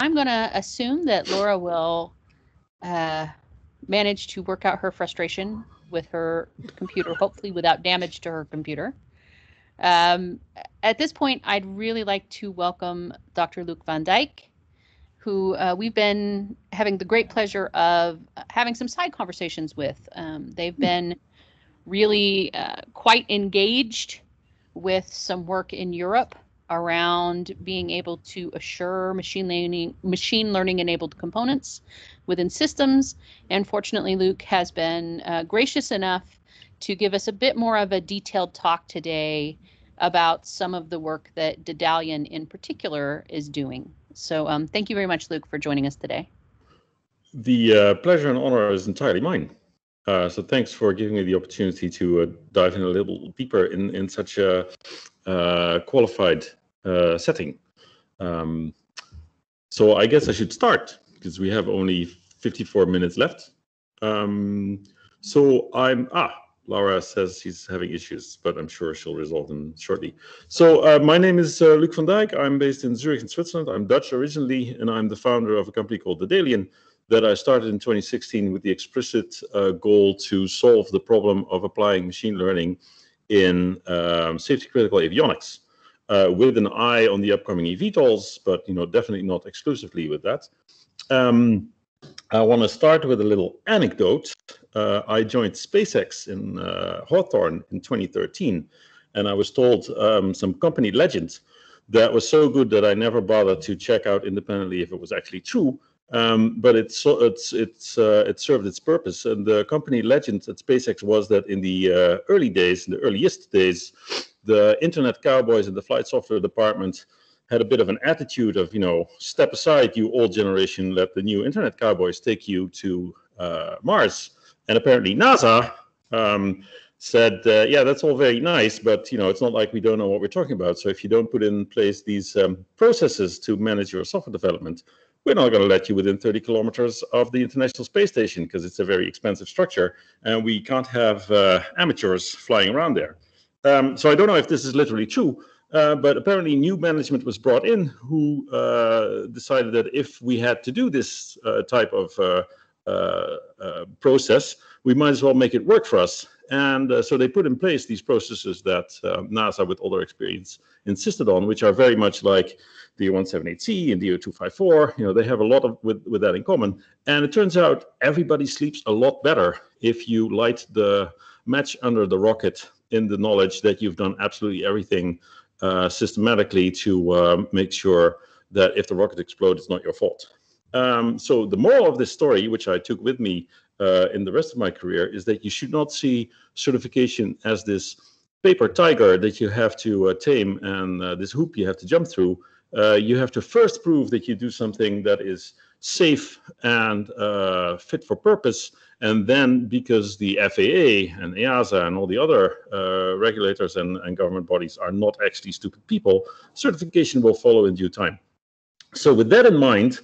I'm going to assume that Laura will manage to work out her frustration with her computer, hopefully without damage to her computer. At this point, I'd really like to welcome Dr. Luuk van Dijk, who we've been having the great pleasure of having some side conversations with. They've been really quite engaged with some work in Europe around being able to assure machine learning enabled components within systems. And fortunately, Luuk has been gracious enough to give us a bit more of a detailed talk today about some of the work that Daedalean in particular is doing. So thank you very much, Luuk, for joining us today. The pleasure and honor is entirely mine. So thanks for giving me the opportunity to dive in a little deeper in such a qualified setting. So I guess I should start because we have only 54 minutes left. Laura says she's having issues, but I'm sure she'll resolve them shortly. So my name is Luuk van Dijk. I'm based in Zurich in Switzerland. I'm Dutch originally, and I'm the founder of a company called Daedalean that I started in 2016 with the explicit goal to solve the problem of applying machine learning in safety-critical avionics, with an eye on the upcoming eVTOLs, but definitely not exclusively with that. I want to start with a little anecdote. I joined SpaceX in Hawthorne in 2013, and I was told some company legend that was so good that I never bothered to check out independently if it was actually true. But it served its purpose. And the company legend at SpaceX was that in the early days, in the earliest days, the internet cowboys in the flight software department had a bit of an attitude of, step aside, you old generation, let the new internet cowboys take you to Mars. And apparently NASA said, yeah, that's all very nice, but it's not like we don't know what we're talking about. So if you don't put in place these processes to manage your software development, we're not going to let you within 30 kilometers of the International Space Station because it's a very expensive structure and we can't have amateurs flying around there. So I don't know if this is literally true, but apparently new management was brought in who decided that if we had to do this type of process, we might as well make it work for us. And so they put in place these processes that NASA, with all their experience, insisted on, which are very much like the DO-178C and DO-254. They have a lot with that in common. And it turns out everybody sleeps a lot better if you light the match under the rocket in the knowledge that you've done absolutely everything systematically to make sure that if the rocket explodes, it's not your fault. So the moral of this story, which I took with me in the rest of my career, is that you should not see certification as this paper tiger that you have to tame and this hoop you have to jump through. You have to first prove that you do something that is safe and fit for purpose. And then, because the FAA and EASA and all the other regulators and government bodies are not actually stupid people, certification will follow in due time. So with that in mind,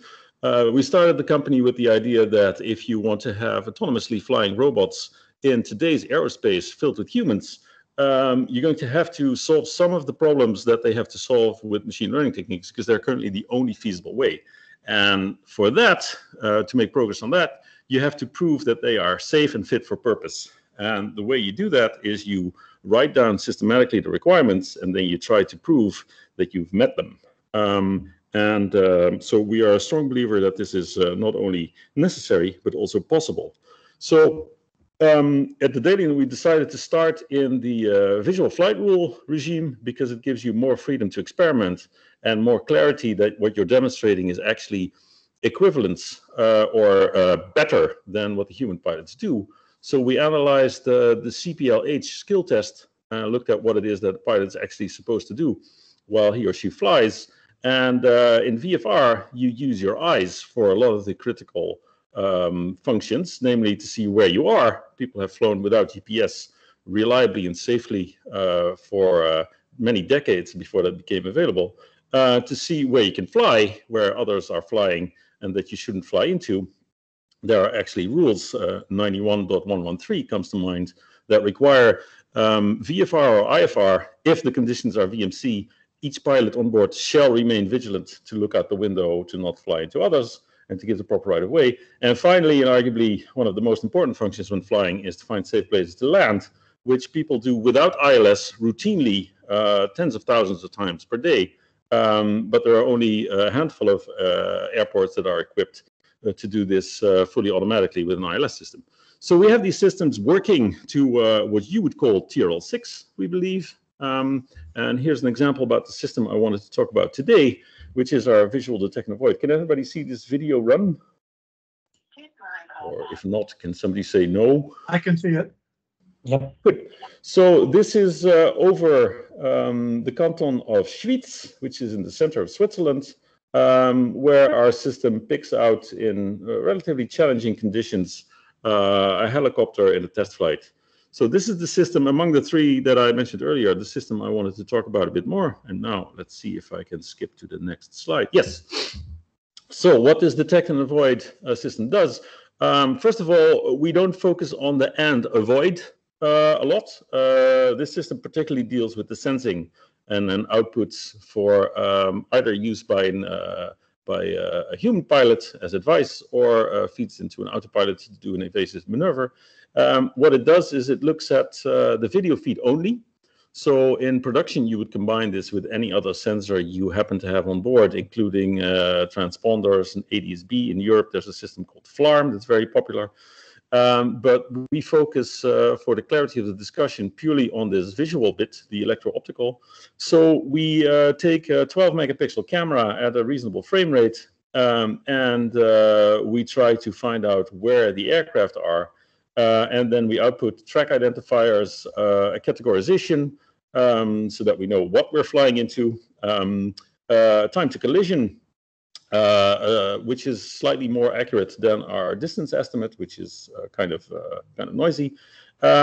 we started the company with the idea that if you want to have autonomously flying robots in today's aerospace filled with humans, you're going to have to solve some of the problems that they have to solve with machine learning techniques because they're currently the only feasible way. And for that, to make progress on that, you have to prove that they are safe and fit for purpose. And the way you do that is you write down systematically the requirements and then you try to prove that you've met them. So we are a strong believer that this is not only necessary, but also possible. So at Daedalean, we decided to start in the visual flight rule regime because it gives you more freedom to experiment and more clarity that what you're demonstrating is actually equivalent or better than what the human pilots do. So we analyzed the CPLH skill test, looked at what it is that the pilot's actually supposed to do while he or she flies. And in VFR, you use your eyes for a lot of the critical functions, namely to see where you are. People have flown without GPS reliably and safely for many decades before that became available, to see where you can fly, where others are flying and that you shouldn't fly into. There are actually rules, 91.113 comes to mind, that require VFR or IFR if the conditions are VMC each pilot on board shall remain vigilant to look out the window, to not fly into others, and to give the proper right of way. And finally, and arguably one of the most important functions when flying, is to find safe places to land, which people do without ILS routinely, tens of thousands of times per day. But there are only a handful of airports that are equipped to do this fully automatically with an ILS system. So we have these systems working to what you would call TRL 6, we believe. And here's an example about the system I wanted to talk about today, which is our visual detect and avoid. Can everybody see this video run? Or if not, can somebody say no? I can see it. Yep. Good. So this is over the canton of Schwyz, which is in the center of Switzerland, where our system picks out in relatively challenging conditions a helicopter in a test flight. So this is the system among the three that I mentioned earlier, the system I wanted to talk about a bit more. And now let's see if I can skip to the next slide. Yes. So what this detect and avoid system does, first of all, we don't focus on the and avoid a lot. This system particularly deals with the sensing and then outputs for either use by a human pilot as advice, or feeds into an autopilot to do an evasive maneuver. What it does is it looks at the video feed only. So in production, you would combine this with any other sensor you happen to have on board, including transponders and ADS-B. In Europe, there's a system called FLARM that's very popular. But we focus for the clarity of the discussion purely on this visual bit, the electro-optical. So we take a 12 megapixel camera at a reasonable frame rate, and we try to find out where the aircraft are. And then we output track identifiers, a categorization, so that we know what we're flying into, time to collision, which is slightly more accurate than our distance estimate, which is kind of noisy. We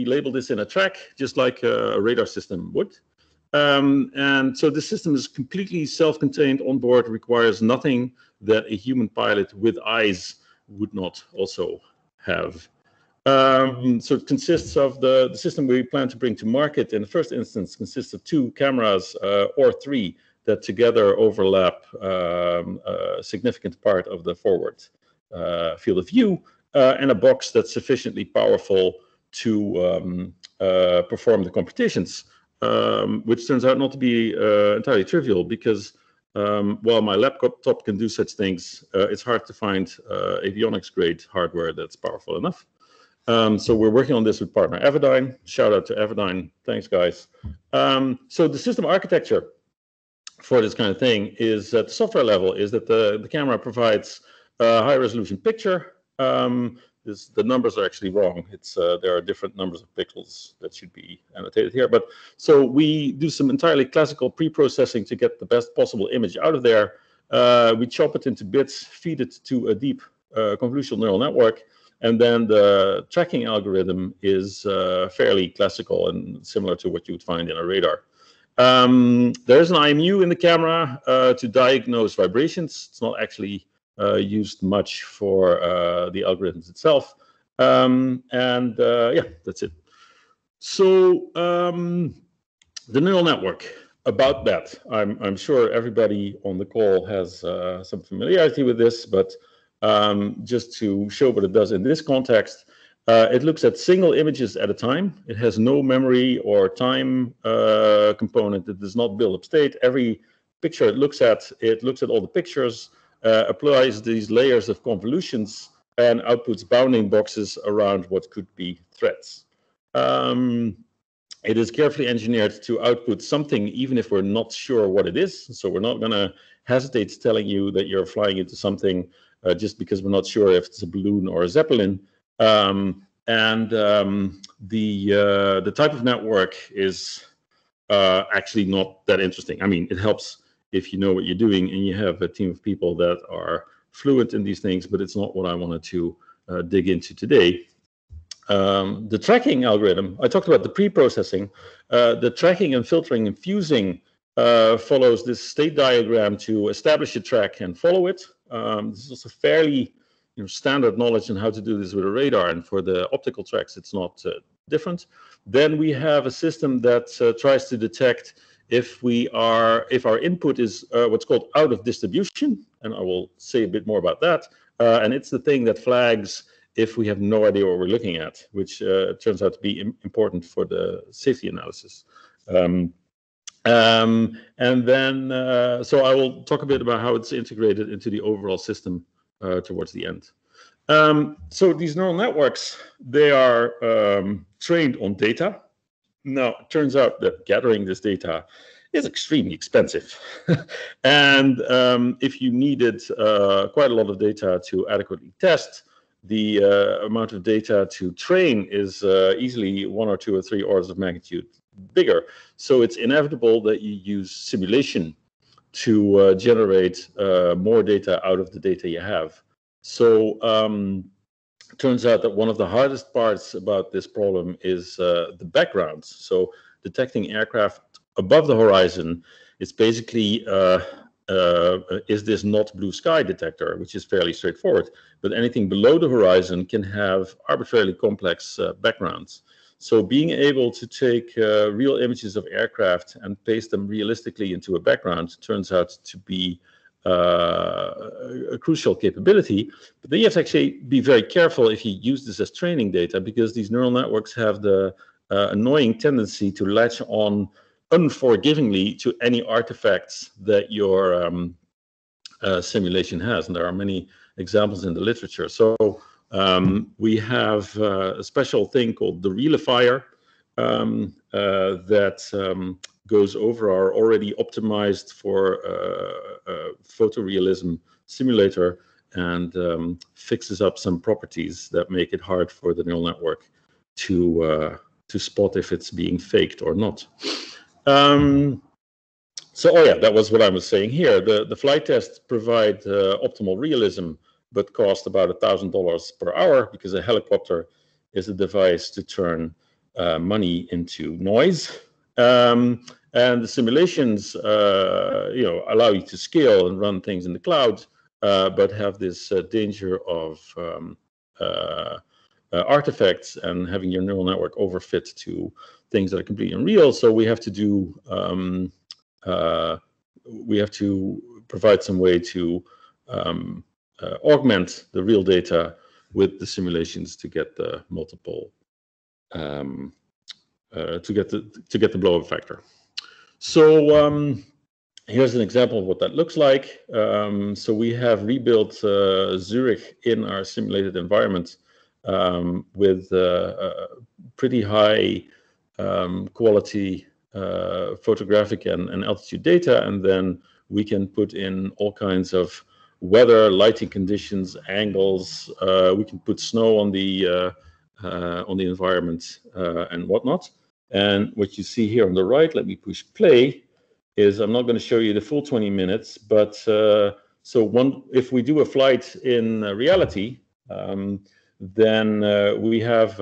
label this in a track, just like a radar system would. And so the system is completely self-contained on board, requires nothing that a human pilot with eyes would not also have. So it consists of the system we plan to bring to market in the first instance consists of 2 cameras or 3 that together overlap a significant part of the forward field of view, and a box that's sufficiently powerful to perform the computations, which turns out not to be entirely trivial, because while my laptop can do such things, it's hard to find avionics grade hardware that's powerful enough. So we're working on this with partner Everdyne. Shout out to Everdyne. Thanks, guys. So the system architecture for this kind of thing is at the software level is that the camera provides a high resolution picture. The numbers are actually wrong. There are different numbers of pixels that should be annotated here. But so we do some entirely classical pre-processing to get the best possible image out of there. We chop it into bits, feed it to a deep convolutional neural network, and then the tracking algorithm is fairly classical and similar to what you would find in a radar. There's an IMU in the camera to diagnose vibrations. It's not actually used much for the algorithms itself. Yeah, that's it. So the neural network, about that, I'm sure everybody on the call has some familiarity with this, but just to show what it does in this context, it looks at single images at a time. It has no memory or time component. It does not build up state. Every picture it looks at all the pictures, applies these layers of convolutions, and outputs bounding boxes around what could be threads. It is carefully engineered to output something even if we're not sure what it is. So we're not going to hesitate telling you that you're flying into something just because we're not sure if it's a balloon or a zeppelin. The type of network is actually not that interesting. I mean, it helps if you know what you're doing and you have a team of people that are fluent in these things, but it's not what I wanted to dig into today. The tracking algorithm, I talked about the pre-processing. The tracking and filtering and fusing follows this state diagram to establish a track and follow it. This is also fairly standard knowledge on how to do this with a radar, and for the optical tracks, it's not different. Then we have a system that tries to detect if our input is what's called out of distribution, and I will say a bit more about that. And it's the thing that flags if we have no idea what we're looking at, which turns out to be important for the safety analysis. And then, so I will talk a bit about how it's integrated into the overall system towards the end. So these neural networks, they are trained on data. Now, it turns out that gathering this data is extremely expensive. And if you needed quite a lot of data to adequately test, the amount of data to train is easily 1 or 2 or 3 orders of magnitude bigger. So it's inevitable that you use simulation to generate more data out of the data you have. So it turns out that one of the hardest parts about this problem is the backgrounds. So detecting aircraft above the horizon is basically is this not blue sky detector, which is fairly straightforward. But anything below the horizon can have arbitrarily complex backgrounds. So being able to take real images of aircraft and paste them realistically into a background turns out to be a crucial capability. But then you have to actually be very careful if you use this as training data, because these neural networks have the annoying tendency to latch on unforgivingly to any artifacts that your simulation has. And there are many examples in the literature. So we have a special thing called the realifier that goes over our already optimized for photorealism simulator and fixes up some properties that make it hard for the neural network to spot if it's being faked or not. So, oh yeah, that was what I was saying here. The flight tests provide optimal realism, but cost about $1,000 per hour, because a helicopter is a device to turn money into noise. And the simulations, allow you to scale and run things in the cloud, but have this danger of artifacts and having your neural network overfit to things that are completely unreal. So we have to do, we have to provide some way to augment the real data with the simulations to get the multiple, to get the blow-up factor. So here's an example of what that looks like. So we have rebuilt Zurich in our simulated environment with pretty high quality photographic and altitude data, and then we can put in all kinds of weather, lighting conditions, angles. We can put snow on the environment and whatnot. And what you see here on the right, let me push play, is I'm not going to show you the full 20 minutes, but if we do a flight in reality, then we have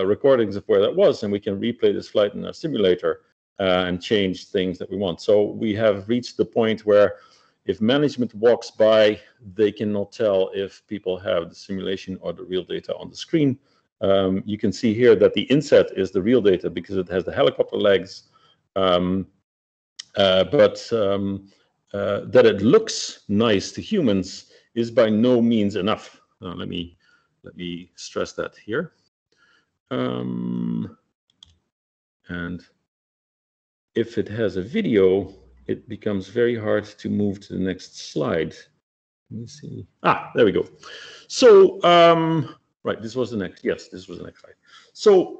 recordings of where that was, and we can replay this flight in our simulator and change things that we want. So we have reached the point where if management walks by, they cannot tell if people have the simulation or the real data on the screen. You can see here that the inset is the real data because it has the helicopter legs, but that it looks nice to humans is by no means enough. Let me stress that here. And if it has a video, it becomes very hard to move to the next slide. Let me see. There we go. So, right, this was the next. Yes, this was the next slide. So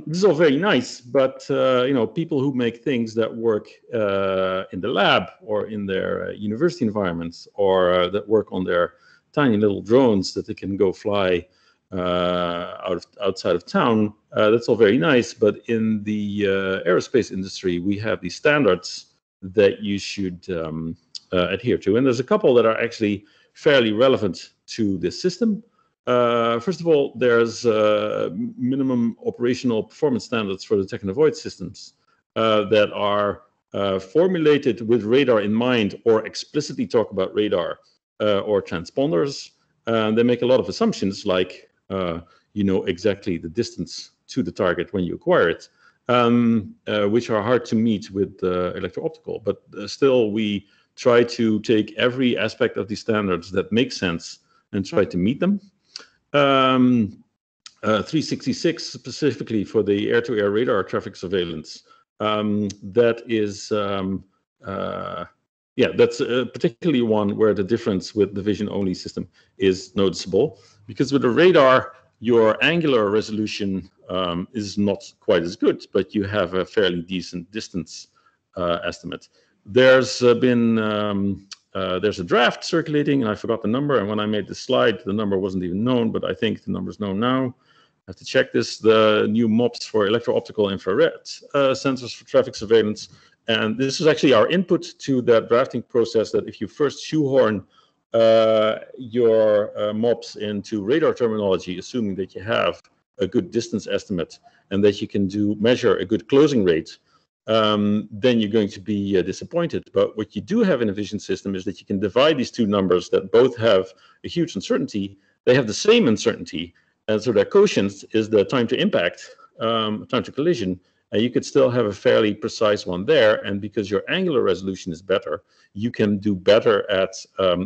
this is all very nice, but people who make things that work in the lab or in their university environments, or that work on their tiny little drones that they can go fly outside of town, that's all very nice. But in the aerospace industry, we have these standards that you should adhere to, and there's a couple that are actually fairly relevant to this system. First of all, there's minimum operational performance standards for detect and avoid systems that are formulated with radar in mind, or explicitly talk about radar or transponders. They make a lot of assumptions, like you know exactly the distance to the target when you acquire it. which are hard to meet with electro-optical. But still, we try to take every aspect of these standards that make sense and try to meet them. 366 specifically for the air-to-air radar traffic surveillance. That is, that's particularly one where the difference with the vision-only system is noticeable, because with the radar, your angular resolution is not quite as good, but you have a fairly decent distance estimate. There's there's a draft circulating, and I forgot the number, and when I made the slide, the number wasn't even known, but I think the number's known now. I have to check this, the new MOPS for electro-optical infrared sensors for traffic surveillance. And this is actually our input to that drafting process, that if you first shoehorn your MOPS into radar terminology, assuming that you have a good distance estimate and that you can measure a good closing rate, then you're going to be disappointed. But what you do have in a vision system is that you can divide these two numbers that both have a huge uncertainty. They have the same uncertainty, and so their quotient is the time to impact, time to collision, and you could still have a fairly precise one there. And because your angular resolution is better, you can do better at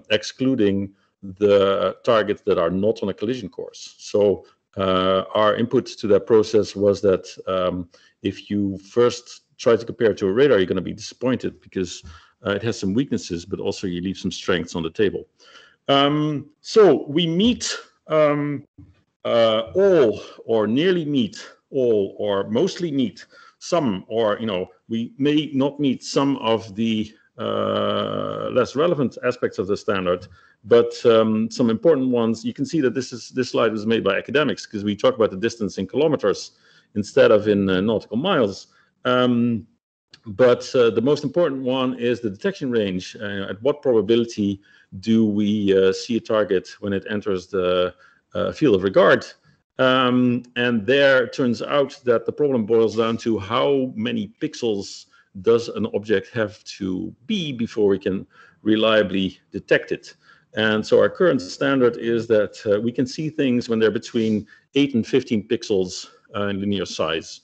excluding the targets that are not on a collision course. So our input to that process was that if you first try to compare it to a radar, you're going to be disappointed because it has some weaknesses, but also you leave some strengths on the table. So we meet all, or nearly meet all, or mostly meet some, or we may not meet some of the less relevant aspects of the standard, but some important ones. You can see that this slide was made by academics, because we talk about the distance in kilometers instead of in nautical miles. But the most important one is the detection range. At what probability do we see a target when it enters the field of regard? And there it turns out that the problem boils down to how many pixels does an object have to be before we can reliably detect it. And so our current standard is that we can see things when they're between 8 and 15 pixels in linear size,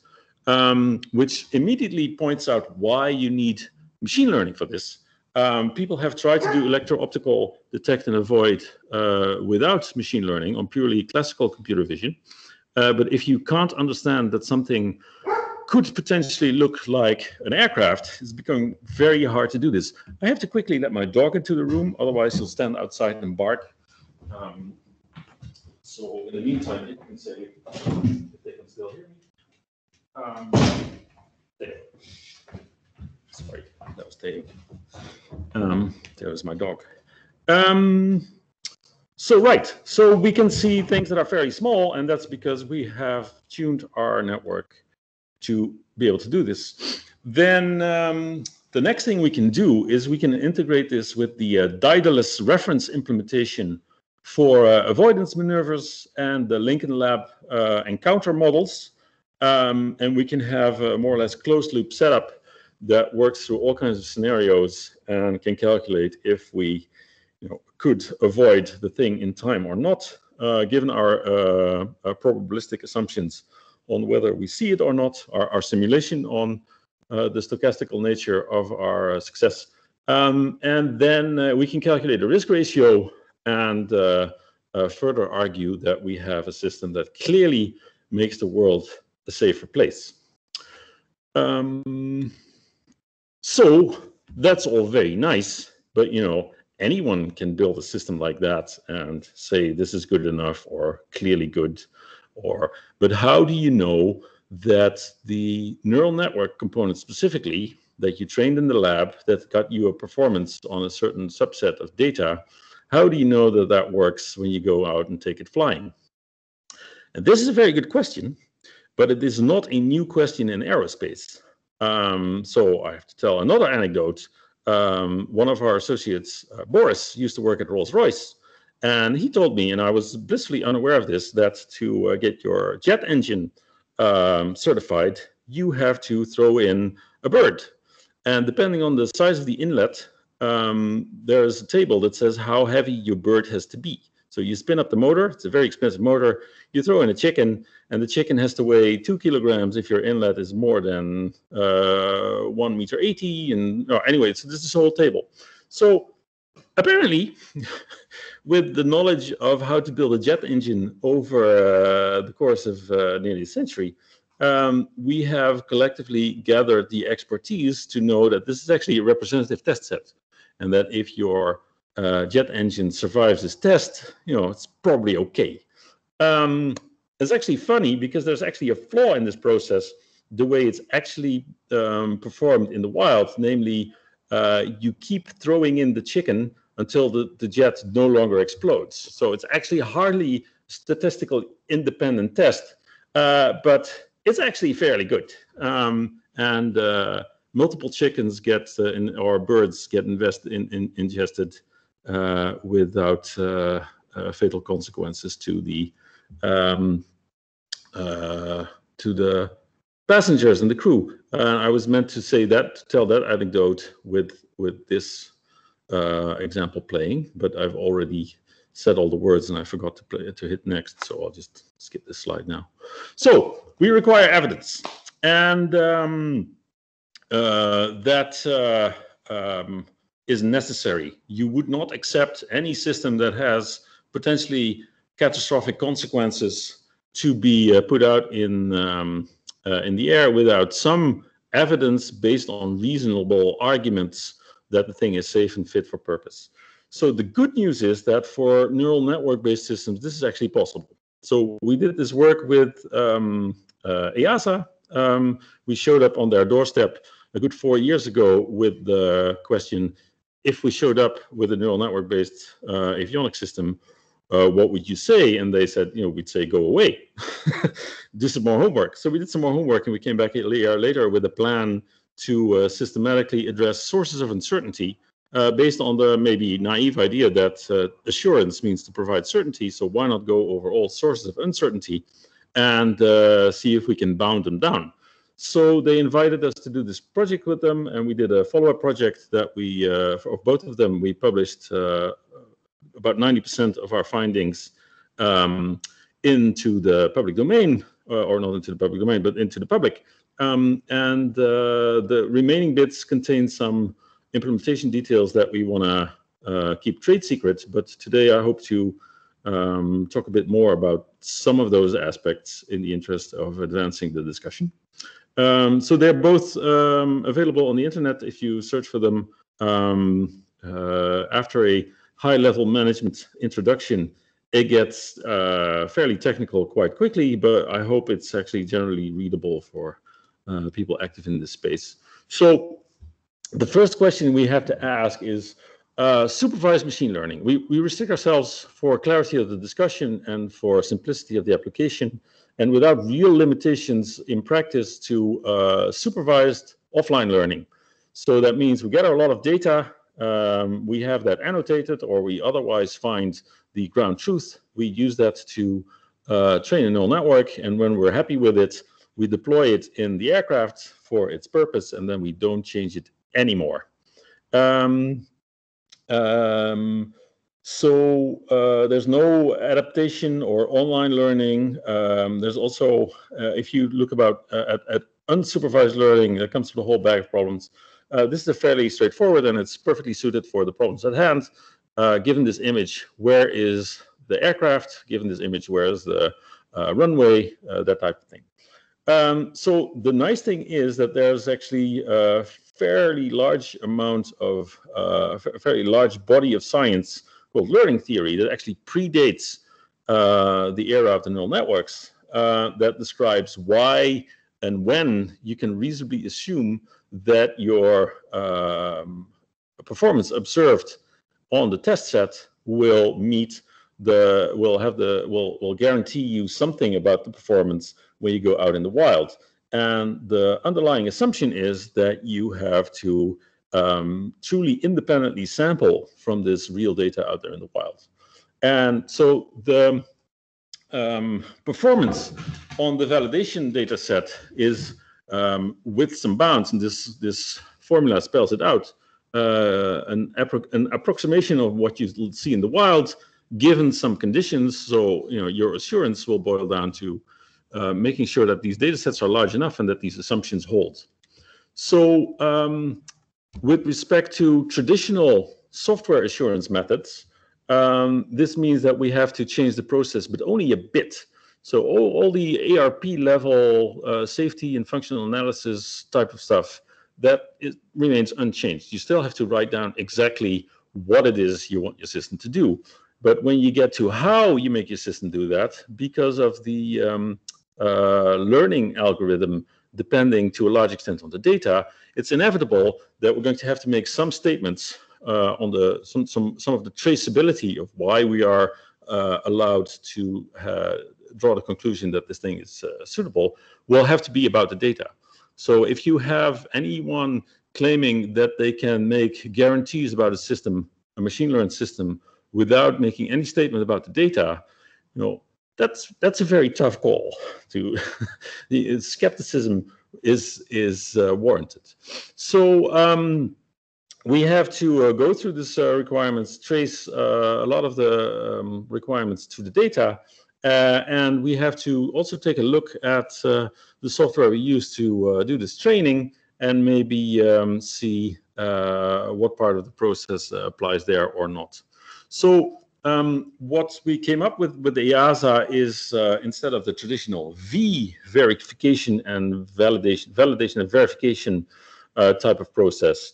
which immediately points out why you need machine learning for this. People have tried to do electro-optical detect and avoid without machine learning on purely classical computer vision. But if you can't understand that something could potentially look like an aircraft, it's becoming very hard to do this. I have to quickly let my dog into the room, otherwise he'll stand outside and bark. So in the meantime, you can say if they can still hear me. There. Sorry, that was Dave. There was my dog. So we can see things that are very small, and that's because we have tuned our network to be able to do this. Then the next thing we can do is we can integrate this with the Daedalus reference implementation for avoidance maneuvers and the Lincoln Lab encounter models. And we can have a more or less closed loop setup that works through all kinds of scenarios and can calculate if we could avoid the thing in time or not, given our probabilistic assumptions on whether we see it or not, our simulation on the stochastical nature of our success. And then we can calculate a risk ratio and further argue that we have a system that clearly makes the world a safer place. So that's all very nice, but anyone can build a system like that and say this is good enough or clearly good, but how do you know that the neural network component specifically that you trained in the lab that got you a performance on a certain subset of data, how do you know that that works when you go out and take it flying? And this is a very good question, but it is not a new question in aerospace. So I have to tell another anecdote. One of our associates, Boris, used to work at Rolls-Royce, and he told me, and I was blissfully unaware of this, that to get your jet engine certified, you have to throw in a bird. And depending on the size of the inlet, there's a table that says how heavy your bird has to be. So you spin up the motor. It's a very expensive motor. You throw in a chicken, and the chicken has to weigh 2 kilograms if your inlet is more than 1 meter 80. And anyway, so this is the whole table. So apparently, with the knowledge of how to build a jet engine over the course of nearly a century, we have collectively gathered the expertise to know that this is actually a representative test set, and that if your jet engine survives this test, it's probably okay. It's actually funny because there's actually a flaw in this process, the way it's actually performed in the wild, namely you keep throwing in the chicken until the jet no longer explodes. So it's actually hardly statistical independent test, but it's actually fairly good. And multiple chickens or birds get ingested without fatal consequences to the passengers and the crew. I was meant to tell that anecdote with this example playing, but I've already said all the words and I forgot to hit next, so I'll just skip this slide now. So we require evidence, and that is necessary. You would not accept any system that has potentially catastrophic consequences to be put out in the air without some evidence based on reasonable arguments that the thing is safe and fit for purpose. So the good news is that for neural network-based systems, this is actually possible. So we did this work with EASA. We showed up on their doorstep a good 4 years ago with the question, if we showed up with a neural network-based avionics system, what would you say? And they said, we'd say, go away, do some more homework. So we did some more homework, and we came back a year later with a plan to systematically address sources of uncertainty based on the maybe naive idea that assurance means to provide certainty. So why not go over all sources of uncertainty and see if we can bound them down? So they invited us to do this project with them, and we did a follow-up project that we, for both of them, we published about 90% of our findings into the public domain, or not into the public domain, but into the public. And the remaining bits contain some implementation details that we want to keep trade secret. But today I hope to talk a bit more about some of those aspects in the interest of advancing the discussion. So they're both available on the internet if you search for them. After a high-level management introduction, it gets fairly technical quite quickly, but I hope it's actually generally readable for people active in this space. So the first question we have to ask is supervised machine learning. We restrict ourselves for clarity of the discussion and for simplicity of the application, and without real limitations in practice to supervised offline learning. So that means we gather a lot of data, we have that annotated, or we otherwise find the ground truth. We use that to train a neural network, and when we're happy with it, we deploy it in the aircraft for its purpose, and then we don't change it anymore. So there's no adaptation or online learning. There's also, if you look at unsupervised learning, that comes with a whole bag of problems. This is fairly straightforward, and it's perfectly suited for the problems at hand. Given this image, where is the aircraft? Given this image, where is the runway? That type of thing. So the nice thing is that there's actually a fairly large amount of, a fairly large body of science called learning theory that actually predates the era of the neural networks that describes why and when you can reasonably assume that your performance observed on the test set will guarantee you something about the performance when you go out in the wild. And the underlying assumption is that you have to truly independently sample from this real data out there in the wild. And so the performance on the validation data set is with some bounds, and this formula spells it out, an approximation of what you see in the wild given some conditions. So, your assurance will boil down to making sure that these data sets are large enough and that these assumptions hold. So with respect to traditional software assurance methods, this means that we have to change the process, but only a bit. So all the ARP level safety and functional analysis type of stuff, remains unchanged. You still have to write down exactly what it is you want your system to do. But when you get to how you make your system do that, because of the learning algorithm depending to a large extent on the data, it's inevitable that we're going to have to make some statements on some of the traceability of why we are allowed to draw the conclusion that this thing is suitable will have to be about the data. So if you have anyone claiming that they can make guarantees about a system, a machine learned system, without making any statement about the data, that's a very tough call. The skepticism is warranted. So we have to go through this requirements, trace a lot of the requirements to the data, and we have to also take a look at the software we use to do this training, and maybe see what part of the process applies there or not. So what we came up with the EASA is instead of the traditional V verification and validation and verification type of process,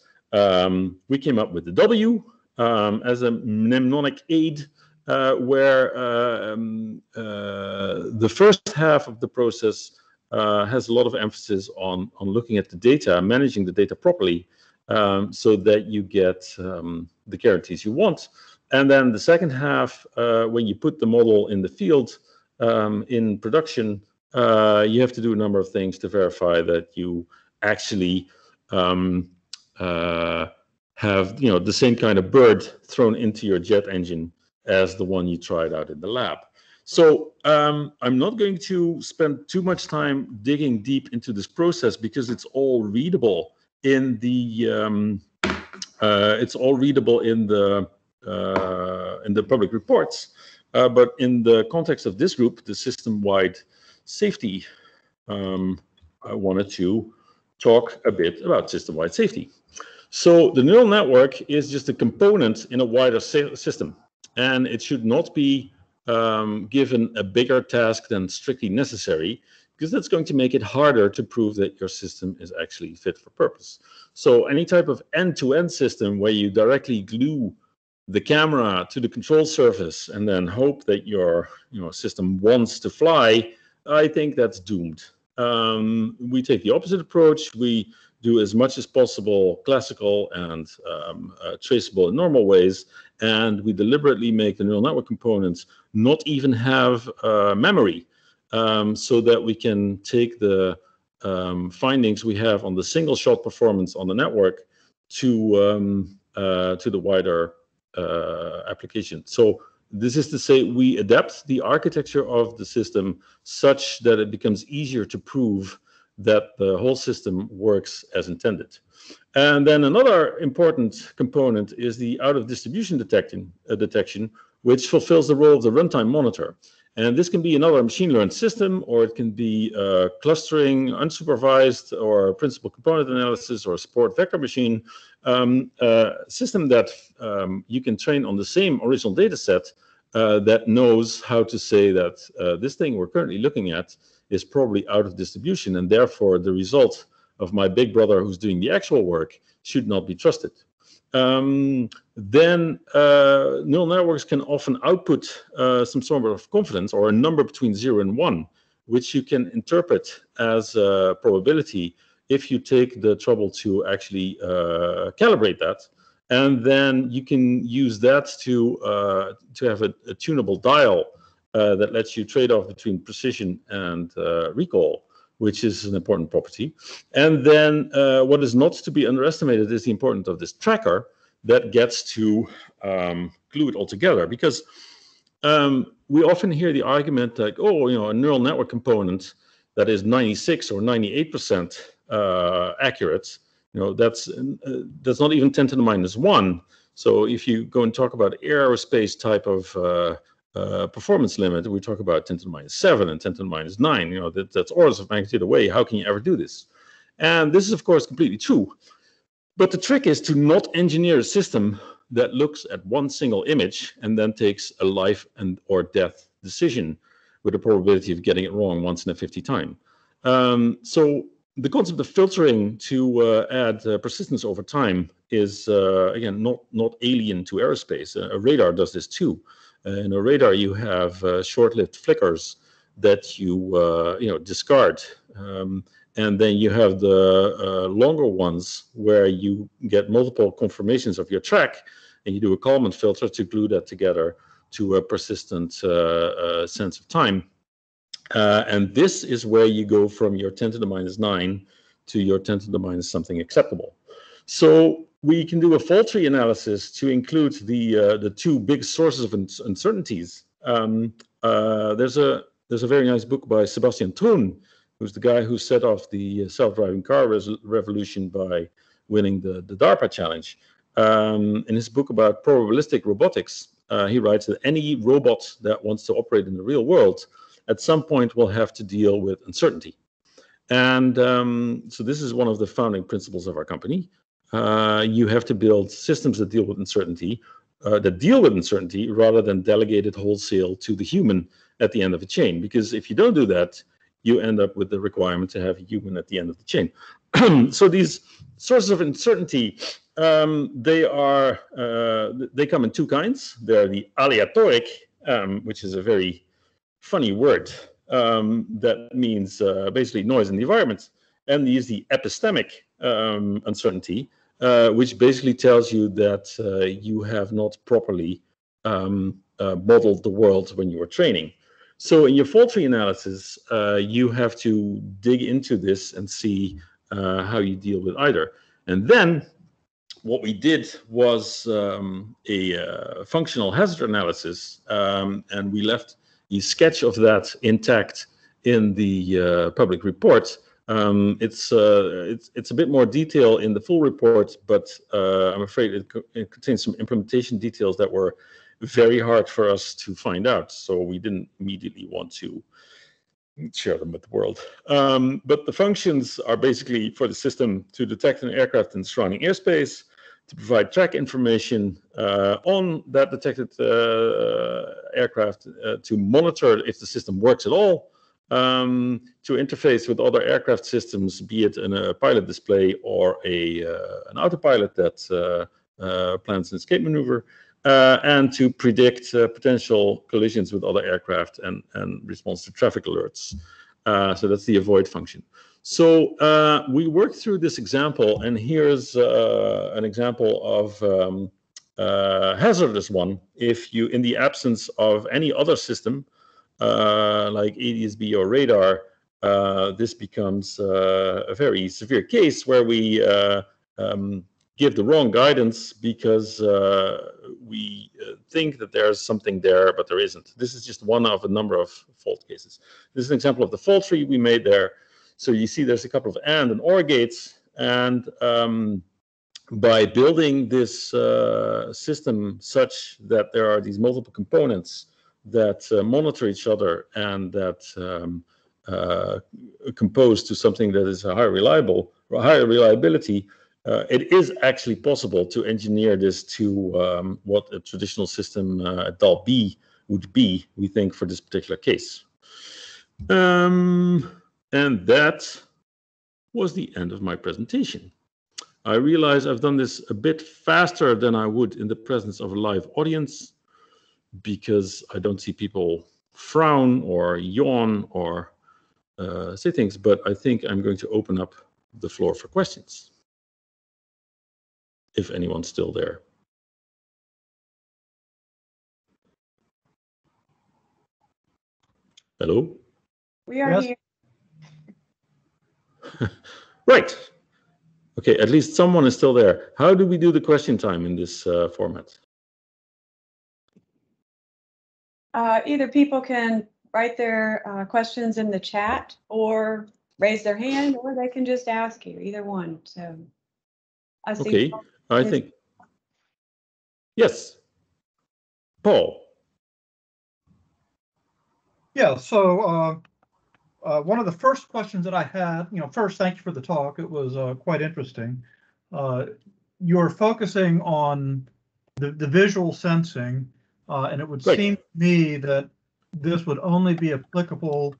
we came up with the W as a mnemonic aid, where the first half of the process has a lot of emphasis on looking at the data, managing the data properly, so that you get the guarantees you want. And then the second half, when you put the model in the field in production, you have to do a number of things to verify that you actually have the same kind of bird thrown into your jet engine as the one you tried out in the lab. So I'm not going to spend too much time digging deep into this process because it's all readable in the public reports. But in the context of this group, the system-wide safety, I wanted to talk a bit about system-wide safety. So the neural network is just a component in a wider system, and it should not be given a bigger task than strictly necessary, because that's going to make it harder to prove that your system is actually fit for purpose. So any type of end-to-end system where you directly glue the camera to the control surface and then hope that your system wants to fly, I think that's doomed. We take the opposite approach. We do as much as possible classical and traceable in normal ways, and we deliberately make the neural network components not even have memory, so that we can take the findings we have on the single shot performance on the network to the wider application. So this is to say we adapt the architecture of the system such that it becomes easier to prove that the whole system works as intended. And then another important component is the out-of-distribution detection, which fulfills the role of the runtime monitor. And this can be another machine learned system, or it can be clustering, unsupervised, or principal component analysis, or a support vector machine system that you can train on the same original data set that knows how to say that this thing we're currently looking at is probably out of distribution, and therefore the result of my big brother who's doing the actual work should not be trusted. Then neural networks can often output some sort of confidence or a number between 0 and 1, which you can interpret as a probability if you take the trouble to actually calibrate that. And then you can use that to have a tunable dial that lets you trade off between precision and recall, which is an important property. And then what is not to be underestimated is the importance of this tracker that gets to glue it all together. Because we often hear the argument like, oh, a neural network component that is 96 or 98% accurate That's not even 10 to the minus 1. So if you go and talk about aerospace type of performance limit, we talk about 10 to the minus 7 and 10 to the minus 9. That's orders of magnitude away. How can you ever do this? And this is, of course, completely true. But the trick is to not engineer a system that looks at one single image and then takes a life and or death decision with a probability of getting it wrong once in a 50 time. So the concept of filtering to add persistence over time is, again, not alien to aerospace. A radar does this too. In a radar, you have short-lived flickers that you discard. And then you have the longer ones where you get multiple confirmations of your track, and you do a Kalman filter to glue that together to a persistent sense of time. And this is where you go from your 10 to the minus 9 to your 10 to the minus something acceptable. So we can do a fault tree analysis to include the two big sources of uncertainties. There's a very nice book by Sebastian Thrun, who's the guy who set off the self-driving car revolution by winning the DARPA challenge. In his book about probabilistic robotics, he writes that any robot that wants to operate in the real world at some point will have to deal with uncertainty. And so this is one of the founding principles of our company. You have to build systems that deal with uncertainty, rather than delegate it wholesale to the human at the end of a chain. Because if you don't do that, you end up with the requirement to have a human at the end of the chain. So these sources of uncertainty, they come in two kinds. They're the aleatoric, which is a very funny word that means basically noise in the environment, and the epistemic uncertainty, which basically tells you that you have not properly modeled the world when you were training. So in your fault tree analysis, you have to dig into this and see how you deal with either. And then what we did was a functional hazard analysis, and we left the sketch of that intact in the public report. It's a bit more detail in the full report, but I'm afraid it contains some implementation details that were very hard for us to find out, so we didn't immediately want to share them with the world. But the functions are basically for the system to detect an aircraft in surrounding airspace, to provide track information on that detected aircraft, to monitor if the system works at all, to interface with other aircraft systems, be it in a pilot display or an autopilot that plans an escape maneuver, and to predict potential collisions with other aircraft and response to traffic alerts. So that's the avoid function. So we worked through this example, and here's an example of a hazardous one. If you, in the absence of any other system, like ADS-B or radar, this becomes a very severe case where we give the wrong guidance because we think that there's something there, but there isn't. This is just one of a number of fault cases. This is an example of the fault tree we made there. So you see there's a couple of and or gates, and by building this system such that there are these multiple components that monitor each other and that compose to something that is a higher reliability, it is actually possible to engineer this to what a traditional system DAL-B would be, we think, for this particular case. And that was the end of my presentation. I realize I've done this a bit faster than I would in the presence of a live audience, because I don't see people frown or yawn or say things, but I think I'm going to open up the floor for questions, if anyone's still there. Hello? We are here. Right. Okay, at least someone is still there. How do we do the question time in this format? Either people can write their questions in the chat or raise their hand, or they can just ask you, either one. So I see. Okay, I think, yes, Paul. Yeah, so one of the first questions that I had, first, thank you for the talk. It was quite interesting. You're focusing on the visual sensing, and it would seem to me that this would only be applicable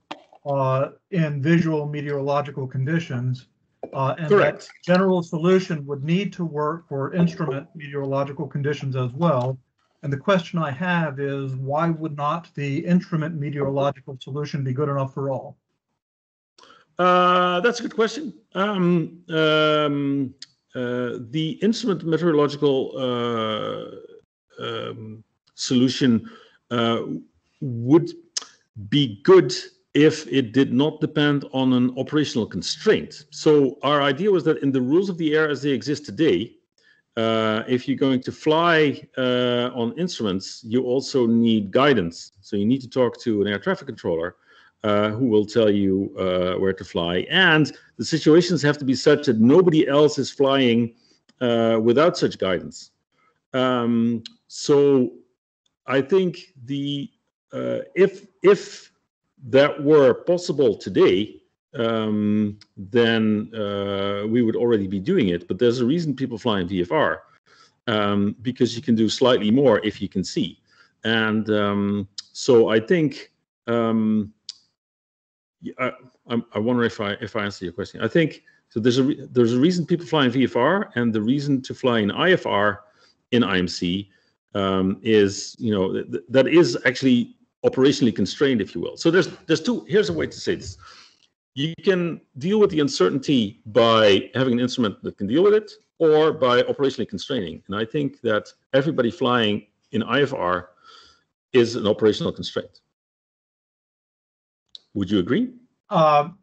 in visual meteorological conditions, and that general solution would need to work for instrument meteorological conditions as well. And the question I have is, why would not the instrument meteorological solution be good enough for all? That's a good question. The instrument meteorological solution would be good if it did not depend on an operational constraint. So our idea was that in the rules of the air as they exist today, if you're going to fly on instruments, you also need guidance. So you need to talk to an air traffic controller who will tell you where to fly. And the situations have to be such that nobody else is flying without such guidance. So I think if that were possible today, then we would already be doing it. But there's a reason people fly in VFR, because you can do slightly more if you can see. And so I think I wonder if I answer your question. I think so. There's a reason people fly in VFR, and the reason to fly in IFR in IMC is that is actually operationally constrained, if you will. So there's two. Here's a way to say this. You can deal with the uncertainty by having an instrument that can deal with it, or by operationally constraining. And I think that everybody flying in IFR is an operational constraint. Would you agree?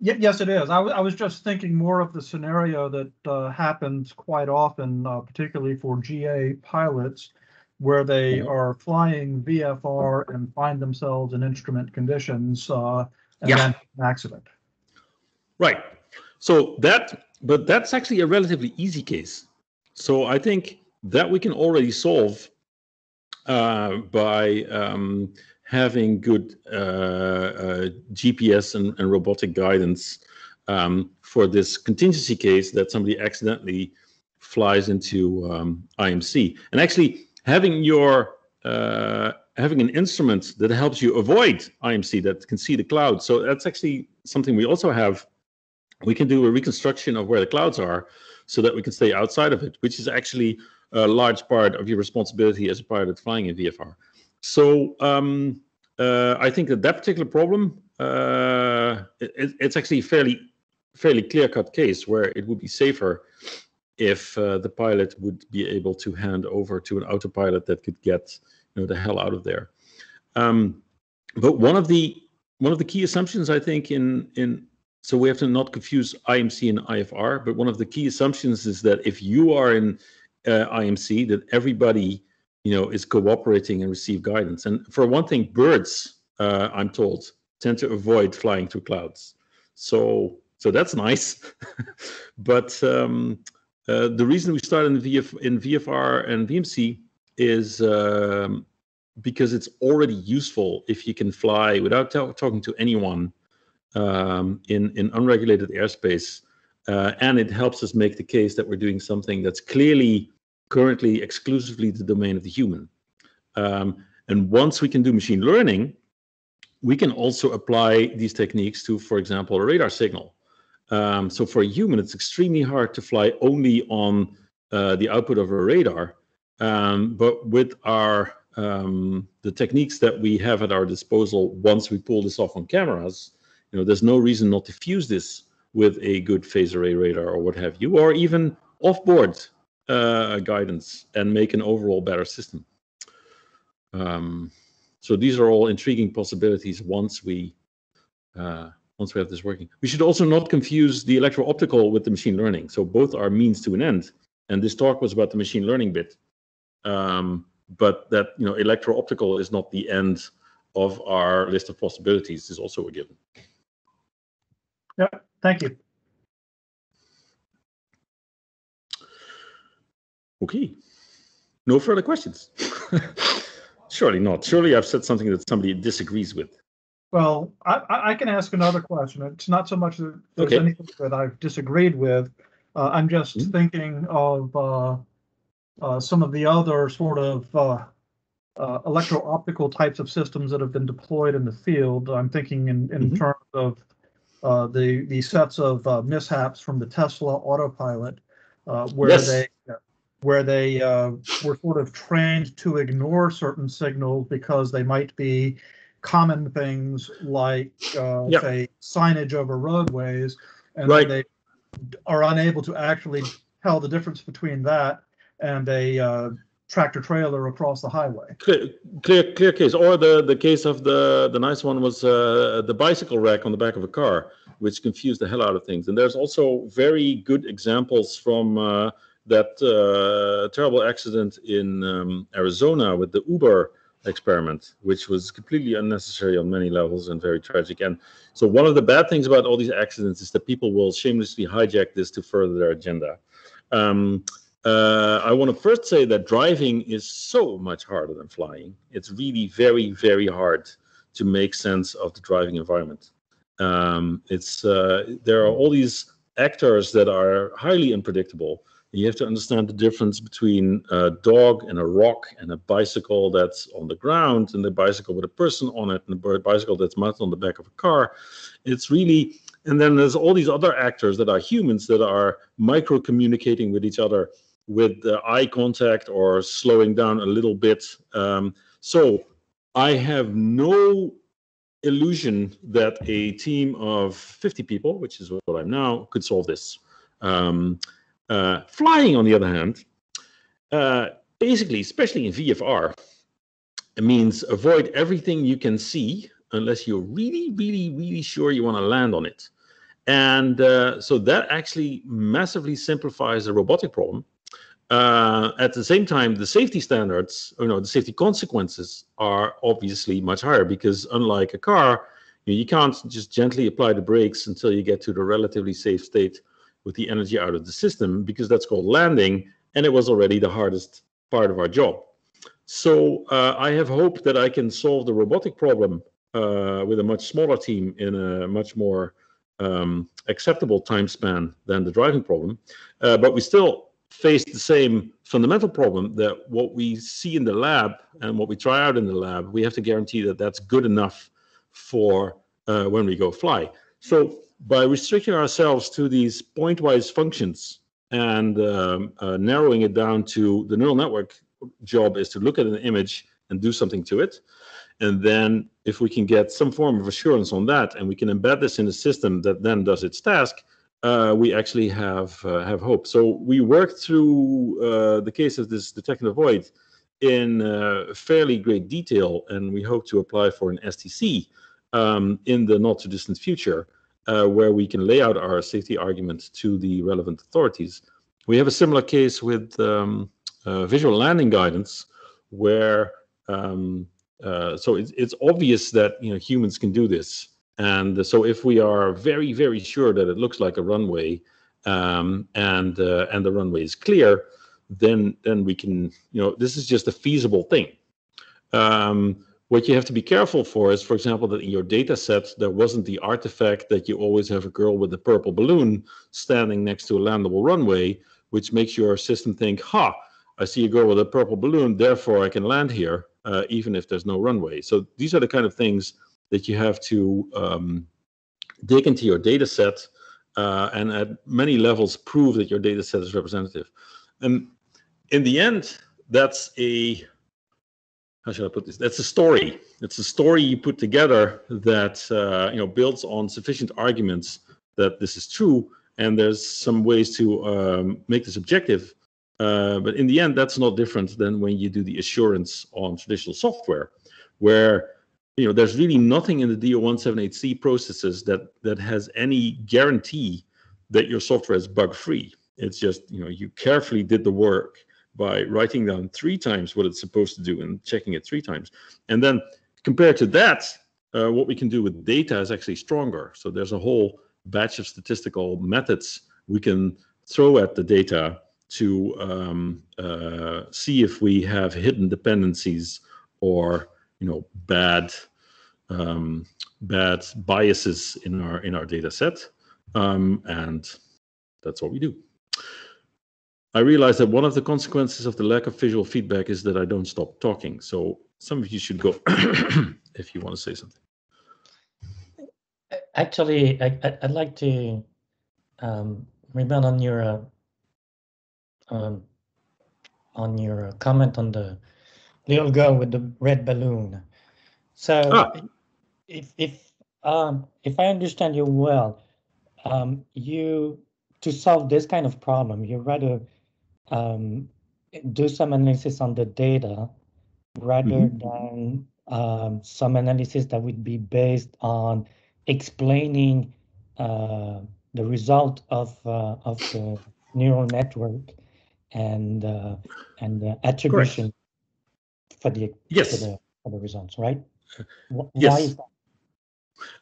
Yes, it is. I was just thinking more of the scenario that happens quite often, particularly for GA pilots, where they are flying VFR and find themselves in instrument conditions and then an accident. Right. So that's actually a relatively easy case. So I think that we can already solve by having good GPS and robotic guidance for this contingency case that somebody accidentally flies into IMC. And actually having having an instrument that helps you avoid IMC, that can see the clouds. So that's actually something we also have. We can do a reconstruction of where the clouds are so that we can stay outside of it, which is actually a large part of your responsibility as a pilot flying in VFR. So I think that particular problem, it's actually a fairly clear-cut case where it would be safer if the pilot would be able to hand over to an autopilot that could get the hell out of there. But one of the key assumptions, I think, so we have to not confuse IMC and IFR, but one of the key assumptions is that if you are in IMC, that everybody is cooperating and receive guidance. And for one thing, birds, I'm told, tend to avoid flying through clouds. So that's nice. But the reason we started in VFR and VMC is because it's already useful if you can fly without talking to anyone in unregulated airspace, and it helps us make the case that we're doing something that's clearly currently exclusively the domain of the human. And once we can do machine learning, we can also apply these techniques to, for example, a radar signal. So for a human, it's extremely hard to fly only on the output of a radar, but with the techniques that we have at our disposal, once we pull this off on cameras, there's no reason not to fuse this with a good phase array radar or what have you, or even off-board guidance, and make an overall better system. So these are all intriguing possibilities once we have this working. We should also not confuse the electro-optical with the machine learning. So both are means to an end. And this talk was about the machine learning bit. But that electro-optical is not the end of our list of possibilities, is also a given. Yeah, thank you. Okay. No further questions. Surely not. Surely I've said something that somebody disagrees with. Well, I can ask another question. It's not so much that there's Okay. anything that I've disagreed with. I'm just thinking of some of the other sort of electro-optical types of systems that have been deployed in the field. I'm thinking in terms of the sets of mishaps from the Tesla autopilot, where Yes. they were sort of trained to ignore certain signals because they might be common things like, say, signage over roadways, and Right. they are unable to actually tell the difference between that and a tractor trailer across the highway. Clear case. Or the case of the nice one was the bicycle rack on the back of a car, which confused the hell out of things. And there's also very good examples from that terrible accident in Arizona with the Uber experiment, which was completely unnecessary on many levels and very tragic. And so one of the bad things about all these accidents is that people will shamelessly hijack this to further their agenda. I want to first say that driving is so much harder than flying. It's really very, very hard to make sense of the driving environment. There are all these actors that are highly unpredictable. You have to understand the difference between a dog and a rock and a bicycle that's on the ground and a bicycle with a person on it and a bicycle that's mounted on the back of a car. It's really, and then there's all these other actors that are humans that are micro-communicating with each other with eye contact or slowing down a little bit. So I have no illusion that a team of 50 people, which is what I'm now, could solve this. Flying, on the other hand, basically, especially in VFR, it means avoid everything you can see unless you're really, really, really sure you want to land on it. And so that actually massively simplifies the robotic problem. At the same time, the safety standards, the safety consequences are obviously much higher because unlike a car, you can't just gently apply the brakes until you get to the relatively safe state with the energy out of the system, because that's called landing, and it was already the hardest part of our job. So I have hope that I can solve the robotic problem with a much smaller team in a much more acceptable time span than the driving problem. But we still face the same fundamental problem that what we see in the lab and what we try out in the lab, we have to guarantee that that's good enough for when we go fly. So by restricting ourselves to these pointwise functions and narrowing it down to the neural network job is to look at an image and do something to it. And then if we can get some form of assurance on that and we can embed this in a system that then does its task, we actually have hope. So we worked through the case of this detect and avoid in fairly great detail, and we hope to apply for an STC in the not too distant future, where we can lay out our safety argument to the relevant authorities. We have a similar case with visual landing guidance, where so it's obvious that humans can do this. And so if we are very, very sure that it looks like a runway and the runway is clear, then we can, this is just a feasible thing. What you have to be careful for is, for example, that in your data set, there wasn't the artifact that you always have a girl with a purple balloon standing next to a landable runway, which makes your system think, I see a girl with a purple balloon, therefore I can land here, even if there's no runway. So these are the kind of things that you have to dig into your data set and at many levels prove that your data set is representative. And in the end, that's how should I put this? That's a story. It's a story you put together that builds on sufficient arguments that this is true, and there's some ways to make this objective. But in the end, that's not different than when you do the assurance on traditional software, where there's really nothing in the DO178C processes that has any guarantee that your software is bug-free. It's just you carefully did the work by writing down 3 times what it's supposed to do and checking it 3 times. And then compared to that, what we can do with data is actually stronger. So there's a whole batch of statistical methods we can throw at the data to see if we have hidden dependencies or bad biases in our data set, and that's what we do. I realize that one of the consequences of the lack of visual feedback is that I don't stop talking. So some of you should go if you want to say something. Actually, I'd like to rebound on your comment on the little girl with the red balloon. So if I understand you well, to solve this kind of problem, you rather do some analysis on the data rather than some analysis that would be based on explaining the result of the neural network and the attribution for the results, right? Why is that?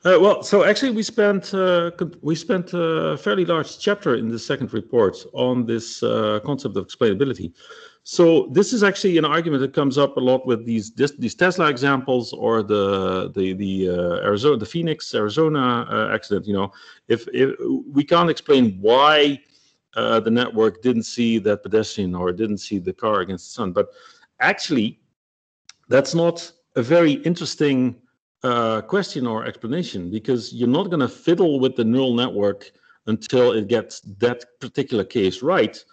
Well, so actually we spent a fairly large chapter in the second report on this concept of explainability. So this is actually an argument that comes up a lot with these Tesla examples or the Phoenix, Arizona accident. If we can't explain why the network didn't see that pedestrian or didn't see the car against the sun, but actually that's not a very interesting question or explanation, because you're not going to fiddle with the neural network until it gets that particular case right,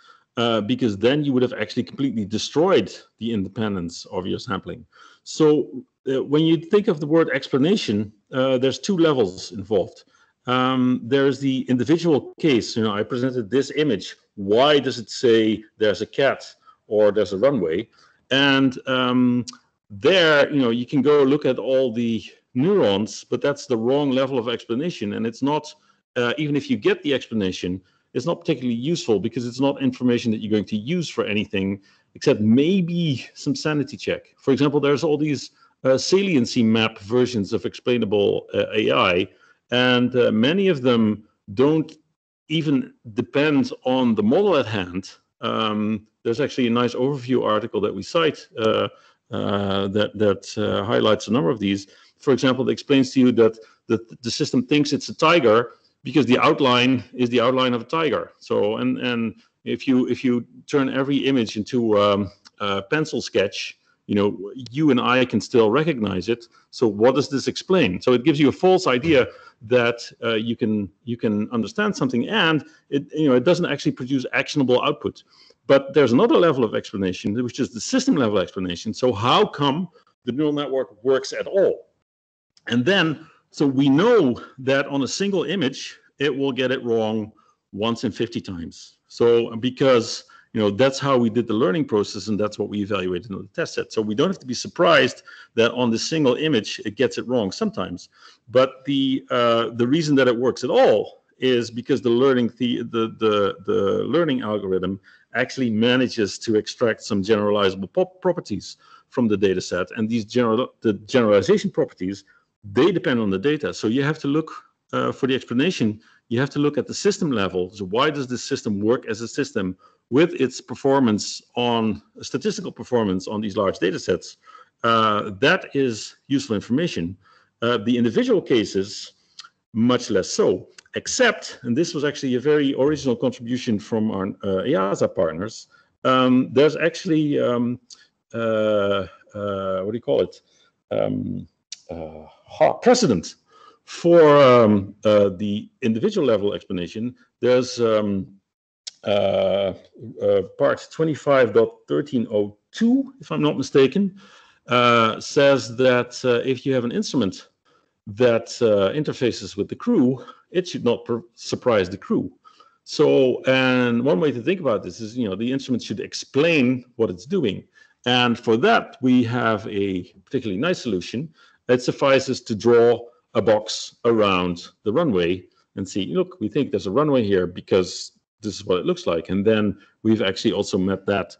because then you would have actually completely destroyed the independence of your sampling. So when you think of the word explanation, there's two levels involved. There's the individual case. I presented this image. Why does it say there's a cat or there's a runway? And there, you can go look at all the neurons, but that's the wrong level of explanation. And it's not, even if you get the explanation, it's not particularly useful, because it's not information that you're going to use for anything except maybe some sanity check. For example, there's all these saliency map versions of explainable AI, and many of them don't even depend on the model at hand. There's actually a nice overview article that we cite that highlights a number of these. For example, it explains to you that the system thinks it's a tiger because the outline is the outline of a tiger. So, and if you turn every image into a pencil sketch, you and I can still recognize it. So what does this explain? So it gives you a false idea that you can understand something, and it doesn't actually produce actionable output. But there's another level of explanation, which is the system level explanation. So how come the neural network works at all? And then, so we know that on a single image, it will get it wrong once in 50 times. So because, that's how we did the learning process, and that's what we evaluated in the test set. So we don't have to be surprised that on the single image, it gets it wrong sometimes. But the reason that it works at all is because the learning algorithm actually manages to extract some generalizable properties from the data set. And these the generalization properties, they depend on the data. So you have to look for the explanation. You have to look at the system level. So why does this system work as a system with its performance statistical performance on these large data sets? That is useful information. The individual cases, much less so, except, and this was actually a very original contribution from our EASA partners, there's actually, what do you call it? Precedent for the individual level explanation. There's part 25.1302, if I'm not mistaken, says that if you have an instrument that interfaces with the crew, it should not surprise the crew. So, and one way to think about this is, the instrument should explain what it's doing. And for that, we have a particularly nice solution. It suffices to draw a box around the runway and see, look, we think there's a runway here because this is what it looks like. And then we've actually also met that.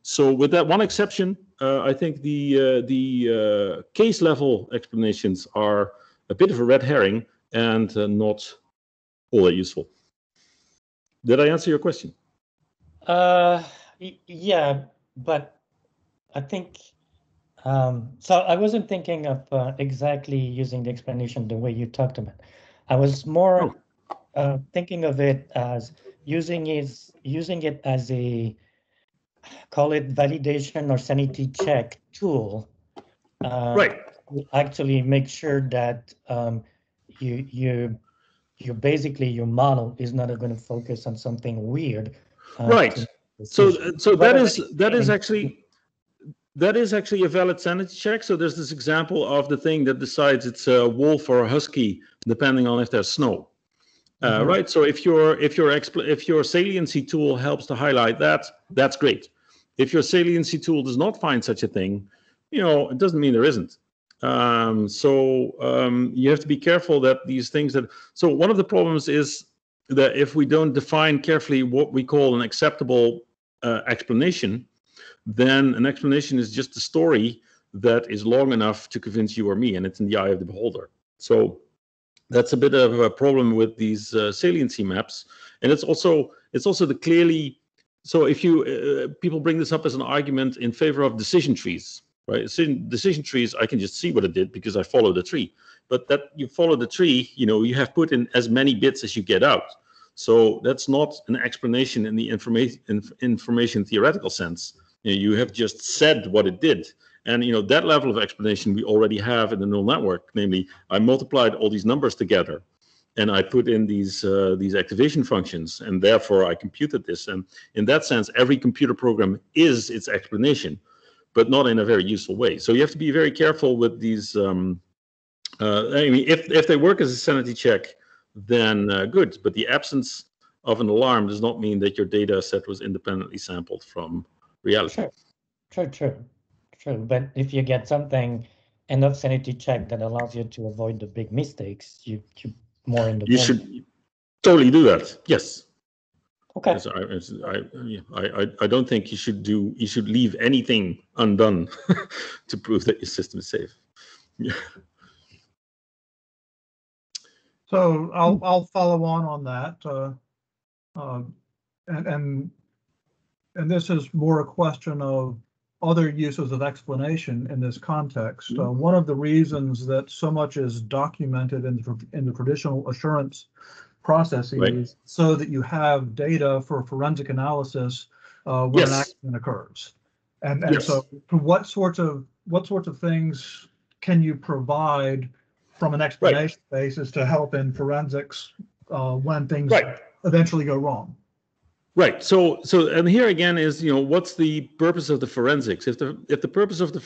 So with that one exception, I think the case level explanations are a bit of a red herring and not all that useful. Did I answer your question? Yeah, but I think so. I wasn't thinking of exactly using the explanation the way you talked about. I was more thinking of it as using it as a, call it validation or sanity check tool. Right. Actually make sure that you basically your model is not going to focus on something weird. Right. So that is actually a valid sanity check. So there's this example of the thing that decides it's a wolf or a husky, depending on if there's snow. Right. So if your saliency tool helps to highlight that, that's great. If your saliency tool does not find such a thing, it doesn't mean there isn't. You have to be careful that these things that. So one of the problems is that if we don't define carefully what we call an acceptable explanation, then an explanation is just a story that is long enough to convince you or me, and it's in the eye of the beholder. So that's a bit of a problem with these saliency maps, and it's also the clearly. So if you people bring this up as an argument in favor of decision trees, right? Decision trees, I can just see what it did because I follow the tree. But that you follow the tree, you have put in as many bits as you get out. So that's not an explanation in the information theoretical sense. You have just said what it did. And that level of explanation we already have in the neural network. Namely, I multiplied all these numbers together, and I put in these activation functions, and therefore I computed this. And in that sense, every computer program is its explanation, but not in a very useful way. So you have to be very careful with these. If they work as a sanity check, then good. But the absence of an alarm does not mean that your data set was independently sampled from reality. True. But if you get something enough sanity check that allows you to avoid the big mistakes, you more in the. You should totally do that. Yes. Okay. I don't think you should leave anything undone to prove that your system is safe. Yeah. So I'll follow on that, and this is more a question of other uses of explanation in this context. One of the reasons that so much is documented in the traditional assurance processes, right, so that you have data for forensic analysis when an accident occurs. And so what sorts of things can you provide from an explanation basis to help in forensics when things eventually go wrong? Right. So and here again is, what's the purpose of the forensics? If the purpose of the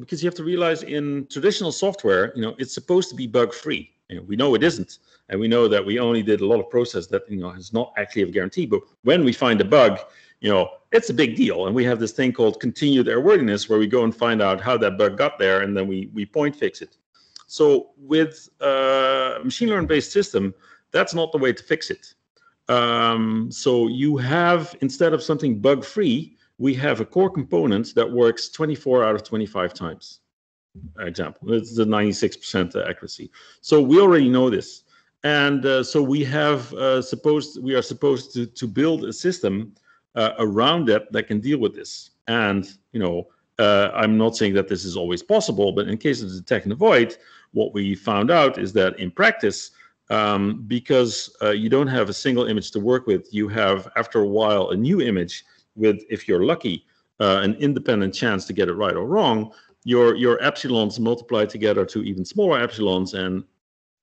because you have to realize in traditional software, it's supposed to be bug free. We know it isn't, and we know that we only did a lot of process that is not actually a guarantee. But when we find a bug, it's a big deal, and we have this thing called continued airworthiness, where we go and find out how that bug got there, and then we point fix it. So with a machine learning based system, that's not the way to fix it. So you have, instead of something bug free, we have a core component that works 24 out of 25 times. Example, it's the 96% accuracy. So we already know this, and so we are supposed to build a system around that can deal with this. And I'm not saying that this is always possible, but in case of detect and avoid, what we found out is that in practice, because you don't have a single image to work with, you have, after a while, a new image with, if you're lucky, an independent chance to get it right or wrong. Your epsilons multiply together to even smaller epsilons, and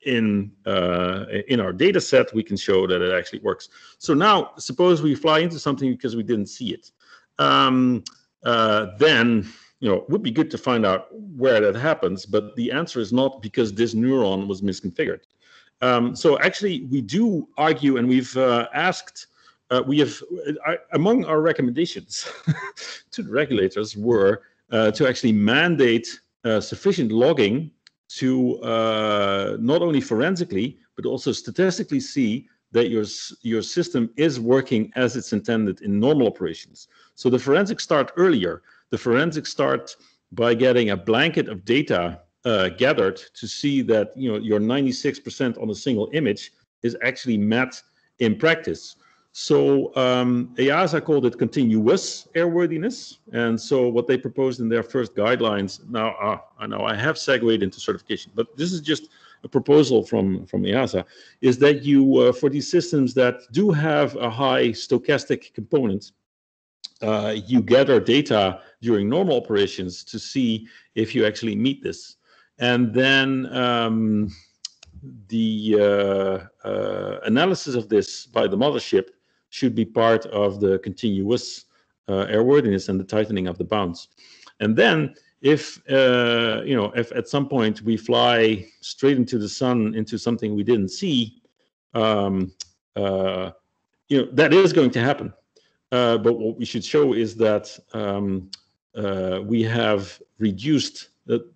in our data set, we can show that it actually works. So now, suppose we fly into something because we didn't see it. Then it would be good to find out where that happens, but the answer is not because this neuron was misconfigured. So actually, we do argue, and we've asked, among our recommendations to the regulators were to actually mandate sufficient logging to not only forensically, but also statistically see that your system is working as it's intended in normal operations. So the forensics start earlier. The forensics start by getting a blanket of data gathered to see that your 96% on a single image is actually met in practice. So EASA called it continuous airworthiness. And so what they proposed in their first guidelines, now I know I have segued into certification, but this is just a proposal from EASA, is that you, for these systems that do have a high stochastic component, you gather data during normal operations to see if you actually meet this. And then the analysis of this by the mothership should be part of the continuous airworthiness and the tightening of the bounds. And then if at some point we fly straight into the sun, into something we didn't see, that is going to happen. But what we should show is that we have reduced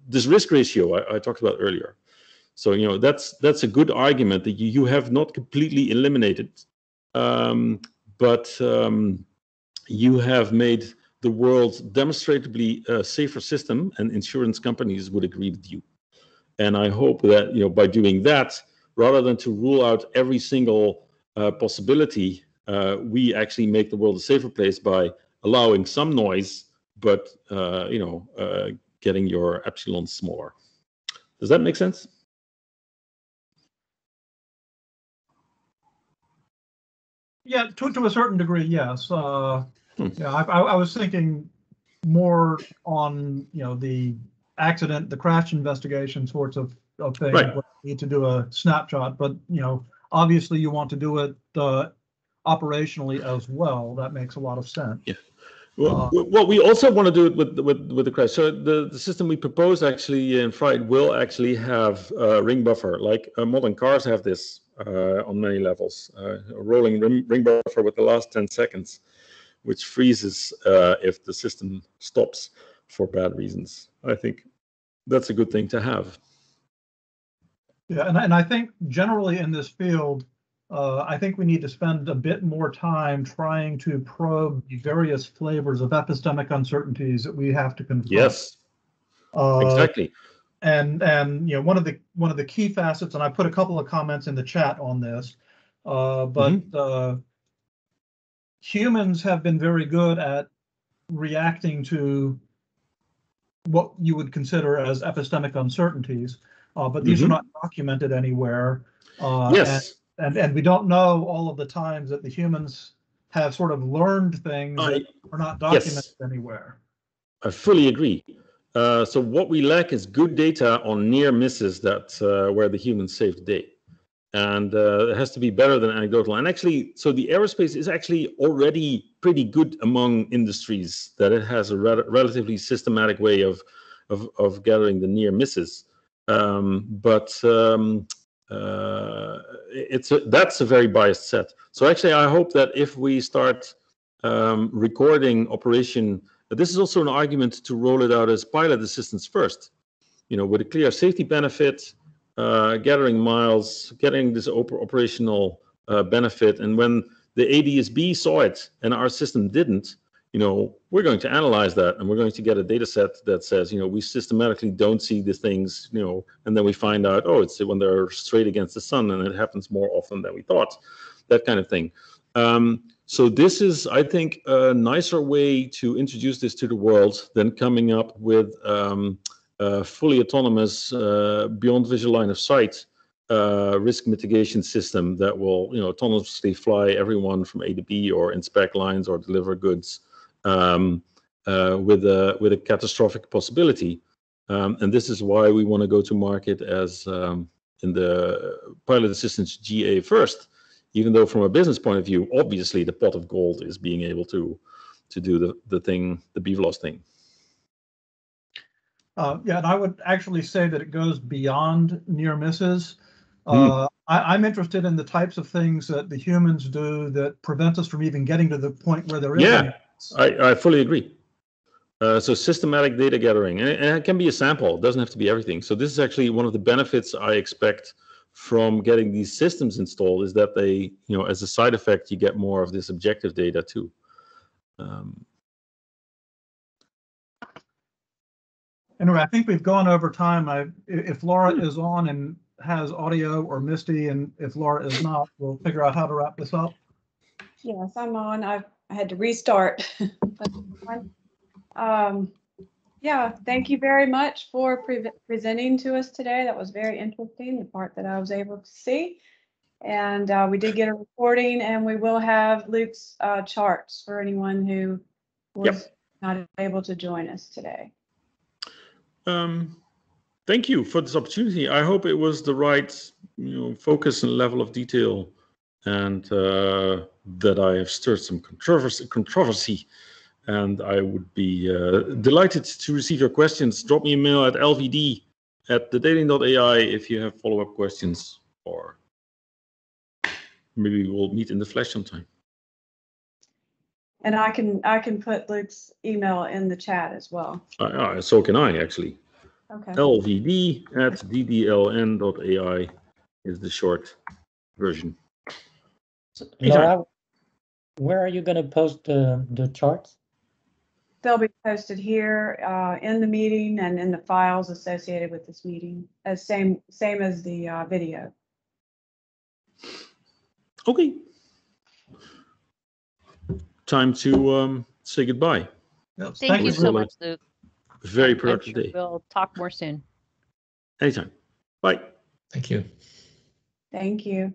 this risk ratio I talked about earlier. So that's a good argument that you have not completely eliminated, but you have made the world demonstrably a safer system, and insurance companies would agree with you. And I hope that by doing that, rather than to rule out every single possibility, we actually make the world a safer place by allowing some noise, but getting your epsilon smaller. Does that make sense? Yeah, to a certain degree, yes. Yeah, I was thinking more on the accident, the crash investigation sorts of things. Right. Where you need to do a snapshot, but obviously you want to do it operationally as well. That makes a lot of sense. Yeah. Well, we also want to do it with the crash. So the system we propose actually in Fright will actually have a ring buffer, like modern cars have this on many levels. A rolling ring buffer with the last 10 seconds, which freezes if the system stops for bad reasons. I think that's a good thing to have. Yeah, and I think generally in this field, I think we need to spend a bit more time trying to probe the various flavors of epistemic uncertainties that we have to confront. Yes, exactly. And one of the key facets, and I put a couple of comments in the chat on this, but humans have been very good at reacting to what you would consider as epistemic uncertainties, but these are not documented anywhere. Yes. And we don't know all of the times that the humans have sort of learned things that are not documented anywhere. I fully agree. So what we lack is good data on near misses that where the humans saved the day. And it has to be better than anecdotal. And actually, so the aerospace is actually already pretty good among industries, that it has a relatively systematic way of gathering the near misses. That's a very biased set. So actually, I hope that if we start recording operation, this is also an argument to roll it out as pilot assistance first, with a clear safety benefit, gathering miles, getting this operational benefit. And when the ADSB saw it and our system didn't, we're going to analyze that, and we're going to get a data set that says, we systematically don't see these things, and then we find out, it's when they're straight against the sun, and it happens more often than we thought, that kind of thing. So this is, I think, a nicer way to introduce this to the world than coming up with fully autonomous, beyond visual line of sight risk mitigation system that will, autonomously fly everyone from A to B, or inspect lines, or deliver goods with a catastrophic possibility. And this is why we want to go to market as in the pilot assistance GA first, even though from a business point of view, obviously the pot of gold is being able to do the thing, the BVLOS thing. Yeah, and I would actually say that it goes beyond near misses. I'm interested in the types of things that the humans do that prevent us from even getting to the point where there is. Yeah, I fully agree. So systematic data gathering, and it can be a sample. It doesn't have to be everything. So this is actually one of the benefits I expect from getting these systems installed, is that they, as a side effect, you get more of this objective data too. Anyway, I think we've gone over time. If Laura is on and has audio, or Misty, and if Laura is not, we'll figure out how to wrap this up. Yes, I'm on. I had to restart. Yeah, thank you very much for presenting to us today. That was very interesting, the part that I was able to see. And we did get a recording, and we will have Luke's charts for anyone who was not able to join us today. Thank you for this opportunity. I hope it was the right focus and level of detail, and that I have stirred some controversy. And I would be delighted to receive your questions. Drop me a mail at lvd@daedalean.ai if you have follow-up questions, or maybe we'll meet in the flesh sometime. And I can put Luke's email in the chat as well. So can I, actually. Okay. lvd@ddln.ai is the short version. So, Laura, where are you going to post the charts? They'll be posted here in the meeting and in the files associated with this meeting, as same as the video. Okay. Time to say goodbye. Yes, Thank you so much, Luke. Very productive day. We'll talk more soon. Anytime. Bye. Thank you. Thank you.